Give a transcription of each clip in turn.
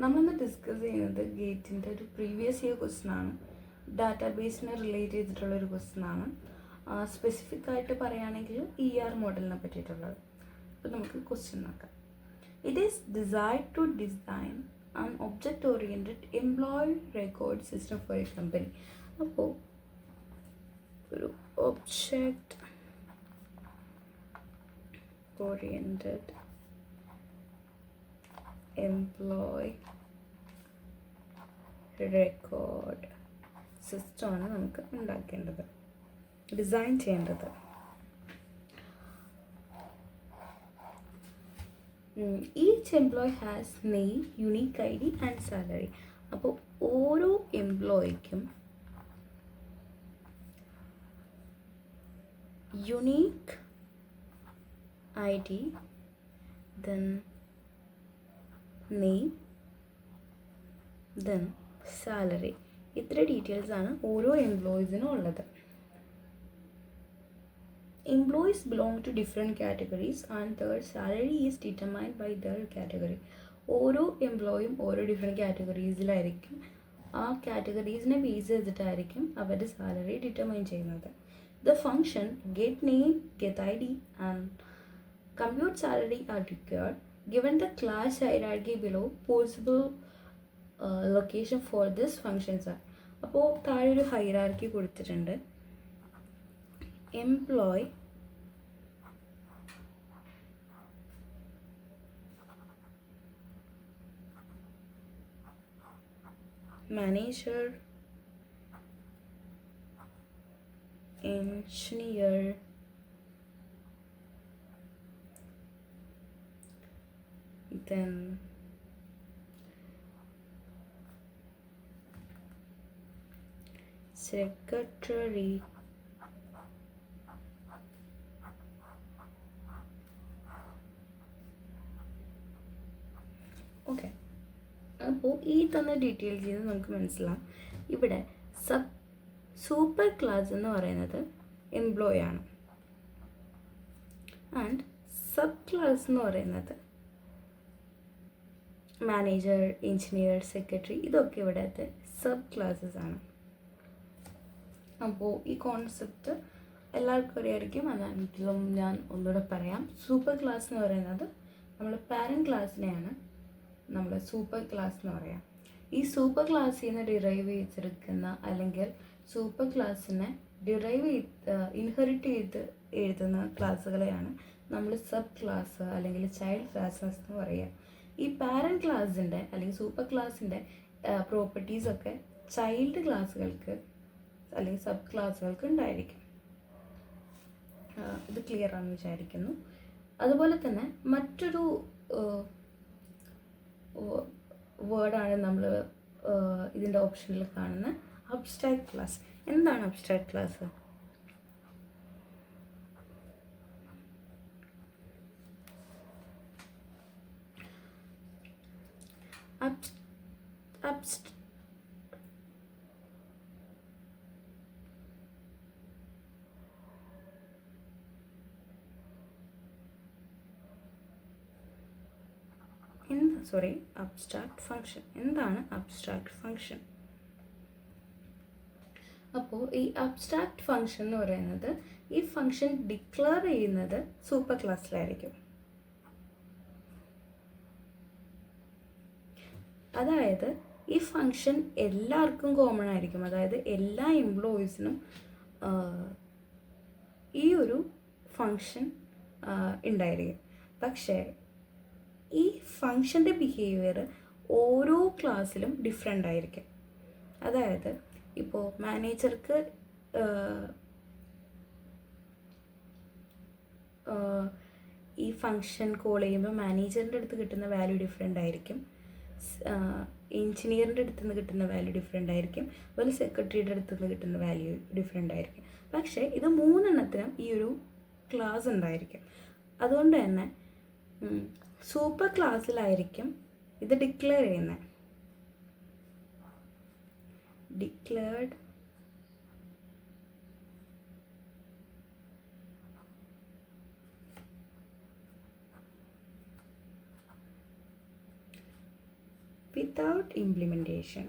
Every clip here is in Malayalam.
നമ്മളിന്ന് ഡിസ്കസ് ചെയ്യുന്നത് ഗേറ്റിൻ്റെ ഒരു പ്രീവിയസ് ഇയർ ക്വസ്റ്റ്യൻ ആണ്. ഡാറ്റാബേസിനെ റിലേറ്റ് ചെയ്തിട്ടുള്ളൊരു ക്വസ്റ്റ്യൻ ആണ്. സ്പെസിഫിക് ആയിട്ട് പറയുകയാണെങ്കിൽ മോഡലിനെ പറ്റിയിട്ടുള്ളത്. അപ്പോൾ നമുക്ക് ക്വസ്റ്റ്യൻ നോക്കാം. It is desired to design an object oriented employee record system for a company. അപ്പോൾ ഒരു ഒബ്ജക്റ്റ് ഓറിയൻറ്റഡ് എംപ്ലോയ് റെക്കോർഡ് സിസ്റ്റമാണ് നമുക്ക് ഉണ്ടാക്കേണ്ടത്, ഡിസൈൻ ചെയ്യേണ്ടത്. Each employee has name, unique I D and salary. അപ്പോൾ ഓരോ എംപ്ലോയിക്കും unique I D, then name, then salary. ഇത്ര ഡീറ്റെയിൽസ് ആണ് ഓരോ എംപ്ലോയീസിനും ഉള്ളത്. Employees belong to different categories and their salary is determined by their category. ഓരോ എംപ്ലോയും ഓരോ ഡിഫറെൻറ്റ് കാറ്റഗറീസിലായിരിക്കും. ആ കാറ്റഗറീസിനെ ബേസ് ചെയ്തിട്ടായിരിക്കും അവരുടെ സാലറി ഡിറ്റർമൈൻ ചെയ്യുന്നത്. The function get name, get I D and compute salary are required. Given the class hierarchy below, possible location for this functions are. അപ്പോൾ താഴെ ഒരു ഹൈറാർക്കി കൊടുത്തിട്ടുണ്ട്. Employ, manager, engineer, then secretary, okay. അപ്പോൾ ഈ തന്ന ഡീറ്റെയിൽസ് ചെയ്ത് നമുക്ക് മനസ്സിലാവും. ഇവിടെ സൂപ്പർ ക്ലാസ് എന്ന് പറയുന്നത് എംപ്ലോയി ആണ് ആൻഡ് സബ് ക്ലാസ് എന്ന് പറയുന്നത് മാനേജർ, എൻജിനീയർ, സെക്രട്ടറി. ഇതൊക്കെ ഇവിടുത്തെ സബ് ക്ലാസ്സസ് ആണ്. അപ്പോൾ ഈ കോൺസെപ്റ്റ് എല്ലാവർക്കും അറിയായിരിക്കും, അതാണെങ്കിലും ഞാൻ ഒന്നുകൂടെ പറയാം. സൂപ്പർ ക്ലാസ് എന്ന് പറയുന്നത് നമ്മൾ പാരൻറ്റ് ക്ലാസ്സിനെയാണ് നമ്മൾ സൂപ്പർ ക്ലാസ് എന്ന് പറയാം. ഈ സൂപ്പർ ക്ലാസ്സിൽ നിന്ന് ഡിറൈവ് ചെയ്തെടുക്കുന്ന അല്ലെങ്കിൽ സൂപ്പർ ക്ലാസ്സിനെ ഇൻഹെറിറ്റ് ചെയ്ത് എഴുതുന്ന ക്ലാസ്സുകളെയാണ് നമ്മൾ സബ് ക്ലാസ് അല്ലെങ്കിൽ ചൈൽഡ് ക്ലാസ്സസ് എന്ന് പറയുക. ഈ പാരൻറ്റ് ക്ലാസ്സിൻ്റെ അല്ലെങ്കിൽ സൂപ്പർ ക്ലാസ്സിൻ്റെ പ്രോപ്പർട്ടീസൊക്കെ ചൈൽഡ് ക്ലാസ്സുകൾക്ക് അല്ലെങ്കിൽ സബ് ക്ലാസ്സുകൾക്ക് ഉണ്ടായിരിക്കും. ഇത് ക്ലിയർ ആണെന്ന് വിചാരിക്കുന്നു. അതുപോലെ തന്നെ മറ്റൊരു വേർഡാണ് നമ്മൾ ഇതിൻ്റെ ഓപ്ഷനിൽ കാണുന്ന അബ്സ്ട്രാക്ട് ക്ലാസ്. എന്താണ് അബ്സ്ട്രാക്ട് ക്ലാസ്? Abstract function. എന്താണ് അബ്സ്ട്രാക്ട് ഫങ്ഷൻ? അപ്പോൾ ഈ അബ്സ്ട്രാക്ട് ഫങ്ഷൻ എന്ന് പറയുന്നത് ഈ ഫങ്ഷൻ ഡിക്ലെയർ ചെയ്യുന്നത് സൂപ്പർ ക്ലാസ്സിലായിരിക്കും. അതായത് ഈ ഫങ്ഷൻ എല്ലാവർക്കും കോമൺ ആയിരിക്കും. അതായത് എല്ലാ എംപ്ലോയീസിനും ഈ ഒരു ഫങ്ഷൻ ഉണ്ടായിരിക്കും. പക്ഷേ ഈ ഫങ്ഷൻ്റെ ബിഹേവിയർ ഓരോ ക്ലാസ്സിലും ഡിഫറെൻ്റ് ആയിരിക്കും. അതായത് ഇപ്പോൾ മാനേജർക്ക് ഈ ഫങ്ഷൻ കോൾ ചെയ്യുമ്പോൾ മാനേജറിൻ്റെ അടുത്ത് കിട്ടുന്ന വാല്യൂ ഡിഫറെൻ്റ് ആയിരിക്കും. എൻജിനീയറിൻ്റെ അടുത്ത് നിന്ന് കിട്ടുന്ന വാല്യൂ ഡിഫറെൻ്റ് ആയിരിക്കും. അതുപോലെ സെക്രട്ടറിയുടെ അടുത്ത് നിന്ന് കിട്ടുന്ന വാല്യൂ ഡിഫറെൻ്റ് ആയിരിക്കും. പക്ഷേ ഇത് മൂന്നെണ്ണത്തിനും ഈ ഒരു ക്ലാസ് ഉണ്ടായിരിക്കും. അതുകൊണ്ട് തന്നെ സൂപ്പർ ക്ലാസ്സിലായിരിക്കും ഇത് ഡിക്ലെയർ ചെയ്യുന്നത്. Declared with without implementation.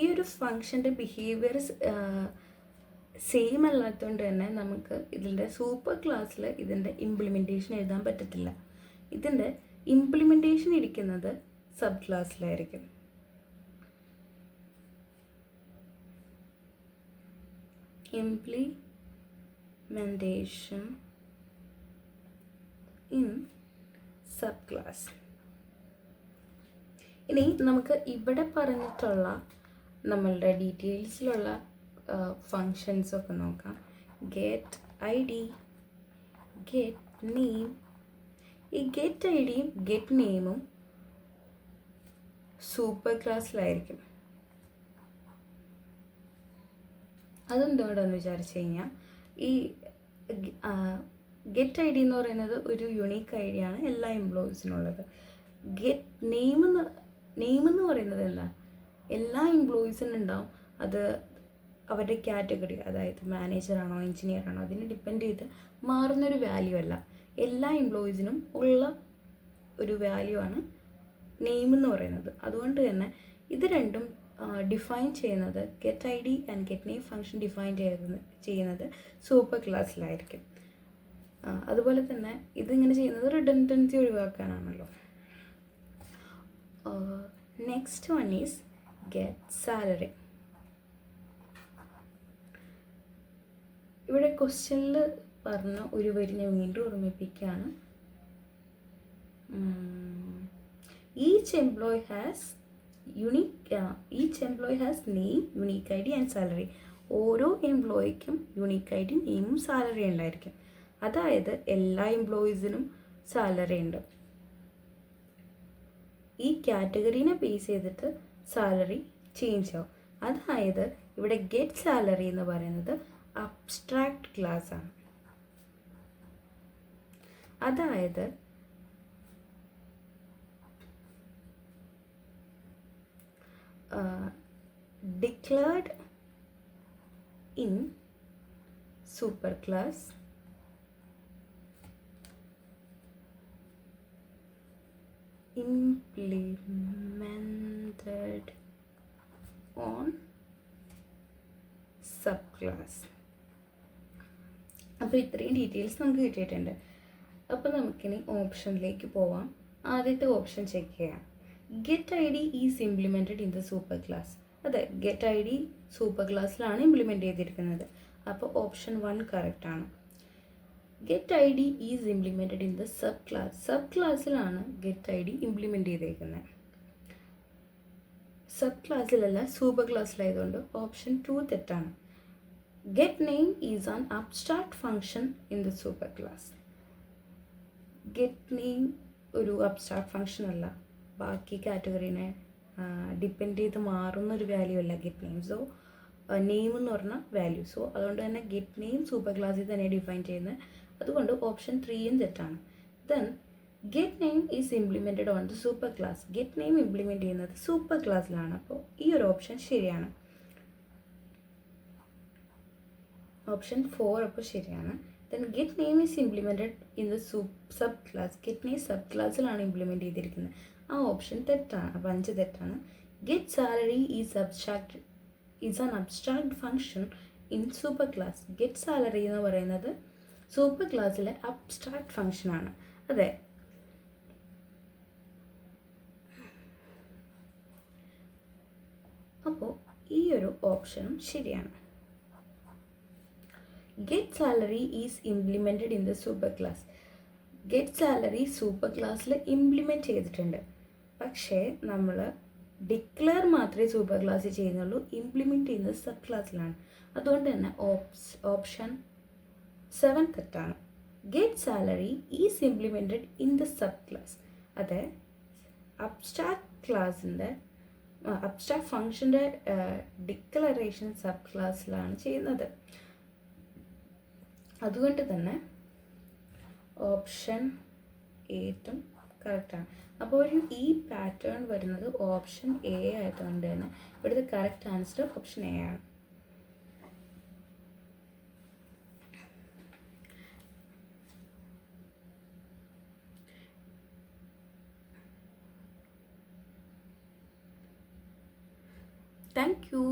ഈ ഒരു ഫങ്ഷൻ്റെ ബിഹേവിയർ സെയിം അല്ലാത്തതുകൊണ്ട് തന്നെ നമുക്ക് ഇതിൻ്റെ സൂപ്പർ ക്ലാസ്സിൽ ഇതിൻ്റെ ഇംപ്ലിമെൻറ്റേഷൻ എഴുതാൻ പറ്റത്തില്ല. ഇതിൻ്റെ ഇംപ്ലിമെൻറ്റേഷൻ ഇരിക്കുന്നത് സബ് ക്ലാസ്സിലായിരിക്കും. Implementation in sub class. ഇനി നമുക്ക് ഇവിടെ പറഞ്ഞിട്ടുള്ള നമ്മളുടെ ഡീറ്റെയിൽസിലുള്ള ഫങ്ഷൻസൊക്കെ നോക്കാം. Get I D, get name. ഈ ഗെറ്റ് ഐ ഡിയും ഗെറ്റ് നെയിമും സൂപ്പർ ക്ലാസ്സിലായിരിക്കും. അതെന്തുകൊണ്ടാണെന്ന് വിചാരിച്ചു കഴിഞ്ഞാൽ ഈ ഗെറ്റ് ഐ ഡി എന്ന് പറയുന്നത് ഒരു യുണീക്ക് ഐ ഡിയാണ് എല്ലാ എംപ്ലോയീസിനുള്ളത്. ഗെറ്റ് നെയിം എന്ന് പറയുന്നത് എന്താ, എല്ലാ എംപ്ലോയീസിനും ഉണ്ടാവും. അത് അവരുടെ കാറ്റഗറി, അതായത് മാനേജറാണോ എഞ്ചിനീയർ ആണോ അതിനെ ഡിപ്പെൻഡ് ചെയ്ത് മാറുന്നൊരു വാല്യൂ അല്ല. എല്ലാ എംപ്ലോയീസിനും ഉള്ള ഒരു വാല്യൂ ആണ് നെയിം എന്ന് പറയുന്നത്. അതുകൊണ്ട് തന്നെ ഇത് രണ്ടും ഡിഫൈൻ ചെയ്യുന്നത്, get I D and get name function define ചെയ്യുന്നത് സൂപ്പർ ക്ലാസ്സിലായിരിക്കും. അതുപോലെ തന്നെ ഇതിങ്ങനെ ചെയ്യുന്നത് റിഡൻഡൻസി ഒഴിവാക്കാനാണല്ലോ. Next one is get salary. ഇവിടെ ക്വസ്റ്റ്യനിൽ പറഞ്ഞ ഒരു വരി ഞാൻ വീണ്ടും ഓർമ്മിപ്പിക്കുകയാണ്. Each employee has name, unique I D and salary. ഓരോ എംപ്ലോയിക്കും യുണീക്ക് ഐ ഡി, നെയിമും സാലറി ഉണ്ടായിരിക്കും. അതായത് എല്ലാ എംപ്ലോയീസിനും സാലറി ഉണ്ട്. ഈ കാറ്റഗറീനെ ബേസ് ചെയ്തിട്ട് സാലറി ചേഞ്ച് ആവും. അതായത് ഇവിടെ ഗെറ്റ് സാലറി എന്ന് പറയുന്നത് അബ്സ്ട്രാക്റ്റ് ക്ലാസ് ആണ്. അതായത് declared in super class, implemented on subclass. അപ്പോൾ ഇത്രയും ഡീറ്റെയിൽസ് നമുക്ക് കിട്ടിയിട്ടുണ്ട്. അപ്പോൾ നമുക്കിനി ഓപ്ഷനിലേക്ക് പോവാം. ആദ്യത്തെ ഓപ്ഷൻ ചെക്ക് ചെയ്യാം. Get I D is implemented in the super class. അതെ, ഗെറ്റ് ഐ ഡി സൂപ്പർ ക്ലാസ്സിലാണ് ഇംപ്ലിമെൻറ്റ് ചെയ്തിരിക്കുന്നത്. അപ്പോൾ ഓപ്ഷൻ 1 കറക്റ്റാണ്. Get I D is implemented in the sub class. Sub ക്ലാസ്സിലാണ് ഗെറ്റ് ഐ ഡി ഇംപ്ലിമെൻറ്റ് ചെയ്തേക്കുന്നത്. സബ് ക്ലാസ്സിലല്ല, സൂപ്പർ ക്ലാസ്സിലായതുകൊണ്ട് ഓപ്ഷൻ 2 തെറ്റാണ്. Get name is an abstract function in the super class. Get name ഒരു അബ്സ്ട്രാക്ട് ഫങ്ഷൻ അല്ല, ബാക്കി കാറ്റഗറീനെ ഡിപ്പെൻഡ് ചെയ്ത് മാറുന്നൊരു വാല്യൂ അല്ല ഗെറ്റ് നെയിം. സോ നെയിം എന്ന് പറഞ്ഞാൽ വാല്യൂ. സോ അതുകൊണ്ട് തന്നെ ഗെറ്റ് നെയിം സൂപ്പർ ക്ലാസ്സിൽ തന്നെ ഡിഫൈൻ ചെയ്യുന്നത്. അതുകൊണ്ട് ഓപ്ഷൻ 3 തെറ്റാണ്. Then get name is implemented on the super class. Get name implement ചെയ്യുന്നത് സൂപ്പർ ക്ലാസ്സിലാണ്. അപ്പോൾ ഈ ഒരു ഓപ്ഷൻ ശരിയാണ്. ഓപ്ഷൻ 4 അപ്പോൾ ശരിയാണ്. Then get name is implemented in the sub class. Get name sub ക്ലാസ്സിലാണ് ഇംപ്ലിമെൻറ്റ് ചെയ്തിരിക്കുന്നത്. ആ ഓപ്ഷൻ തെറ്റാണ്. അപ്പോൾ 5 തെറ്റാണ്. Get salary is an abstract function in super class. Get salary എന്ന് പറയുന്നത് സൂപ്പർ ക്ലാസ്സിലെ അബ്സ്ട്രാക്ട് ഫങ്ഷനാണ്. അതെ, അപ്പോൾ ഈ ഒരു ഓപ്ഷനും ശരിയാണ്. Get salary is implemented in the super class. Get salary super ക്ലാസ്സിൽ ഇംപ്ലിമെൻറ്റ് ചെയ്തിട്ടുണ്ട്. പക്ഷേ നമ്മൾ ഡിക്ലെയർ മാത്രമേ സൂപ്പർ ക്ലാസ്സിൽ ചെയ്യുന്നുള്ളൂ, ഇംപ്ലിമെൻറ്റ് ചെയ്യുന്നത് സബ് ക്ലാസ്സിലാണ്. അതുകൊണ്ട് തന്നെ ഓപ്ഷൻ 7 തെറ്റാണ്. Get salary is implemented in the sub class. അതെ, അബ്സ്ട്രാക്ട് ഫങ്ഷൻ്റെ ഡിക്ലറേഷൻ സബ് ക്ലാസ്സിലാണ് ചെയ്യുന്നത്. അതുകൊണ്ട് തന്നെ ഓപ്ഷൻ 8 കറക്റ്റാണ്. അപ്പോൾ ഈ പാറ്റേൺ വരുന്നത് ഓപ്ഷൻ എ ആയതുകൊണ്ട് തന്നെ ഇവിടുത്തെ കറക്റ്റ് ആൻസർ ഓപ്ഷൻ എ ആണ്. Thank you.